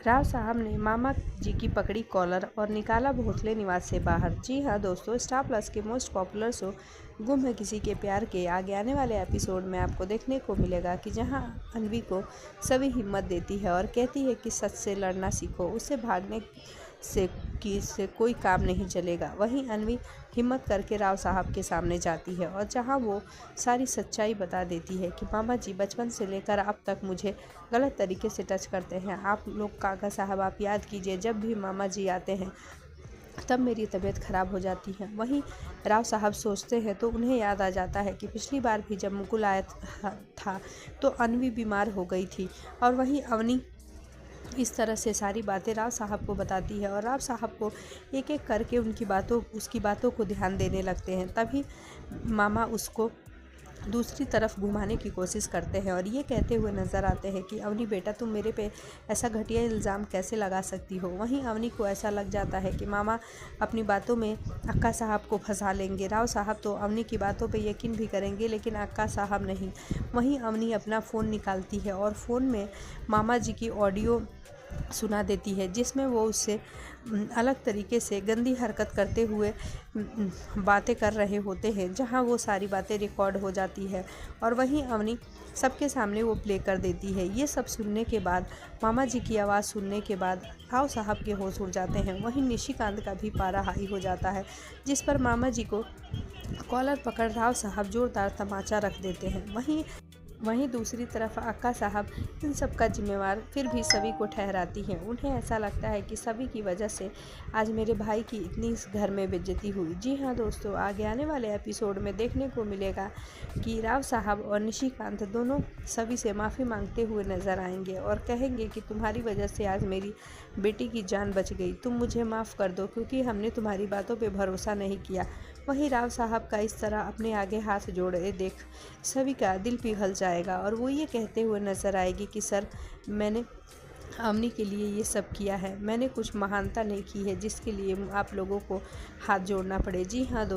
राव साहब ने मामा जी की पकड़ी कॉलर और निकाला भोसले निवास से बाहर। जी हाँ दोस्तों, स्टार प्लस के मोस्ट पॉपुलर शो गुम है किसी के प्यार के आगे आने वाले एपिसोड में आपको देखने को मिलेगा कि जहां अन्वी को सभी हिम्मत देती है और कहती है कि सच से लड़ना सीखो, उससे भागने से कोई काम नहीं चलेगा। वहीं अन्वी हिम्मत करके राव साहब के सामने जाती है और जहां वो सारी सच्चाई बता देती है कि मामा जी बचपन से लेकर अब तक मुझे गलत तरीके से टच करते हैं। आप लोग काका साहब आप याद कीजिए, जब भी मामा जी आते हैं तब मेरी तबीयत ख़राब हो जाती है। वहीं राव साहब सोचते हैं तो उन्हें याद आ जाता है कि पिछली बार भी जब मुकुल आया था तो अन्वी बीमार हो गई थी। और वहीं अवनी इस तरह से सारी बातें राव साहब को बताती है और राव साहब को एक एक करके उसकी बातों को ध्यान देने लगते हैं। तभी मामा उसको दूसरी तरफ घुमाने की कोशिश करते हैं और ये कहते हुए नज़र आते हैं कि अवनी बेटा, तुम मेरे पे ऐसा घटिया इल्ज़ाम कैसे लगा सकती हो। वहीं अवनी को ऐसा लग जाता है कि मामा अपनी बातों में अक्का साहब को फंसा लेंगे। राव साहब तो अवनी की बातों पे यकीन भी करेंगे लेकिन अक्का साहब नहीं। वहीं अवनी अपना फ़ोन निकालती है और फ़ोन में मामा जी की ऑडियो सुना देती है जिसमें वो उससे अलग तरीके से गंदी हरकत करते हुए बातें कर रहे होते हैं, जहां वो सारी बातें रिकॉर्ड हो जाती है और वहीं अवनी सबके सामने वो प्ले कर देती है। ये सब सुनने के बाद, मामा जी की आवाज़ सुनने के बाद राव साहब के होश उड़ जाते हैं। वहीं निशिकांत का भी पारा हाई हो जाता है, जिस पर मामा जी को कॉलर पकड़ राव साहब जोरदार तमाचा रख देते हैं। वहीं दूसरी तरफ अक्का साहब इन सब का जिम्मेवार फिर भी सभी को ठहराती हैं। उन्हें ऐसा लगता है कि सभी की वजह से आज मेरे भाई की इतनी इस घर में बेइज्जती हुई। जी हाँ दोस्तों, आगे आने वाले एपिसोड में देखने को मिलेगा कि राव साहब और निशिकांत दोनों सभी से माफ़ी मांगते हुए नजर आएंगे और कहेंगे कि तुम्हारी वजह से आज मेरी बेटी की जान बच गई, तुम मुझे माफ़ कर दो क्योंकि हमने तुम्हारी बातों पर भरोसा नहीं किया। वहीं राव साहब का इस तरह अपने आगे हाथ जोड़े देख सभी का दिल पिघल जाएगा और वो ये कहते हुए नजर आएगी कि सर, मैंने अवनी के लिए ये सब किया है, मैंने कुछ महानता नहीं की है जिसके लिए आप लोगों को हाथ जोड़ना पड़े। जी हाँ दोस्तों।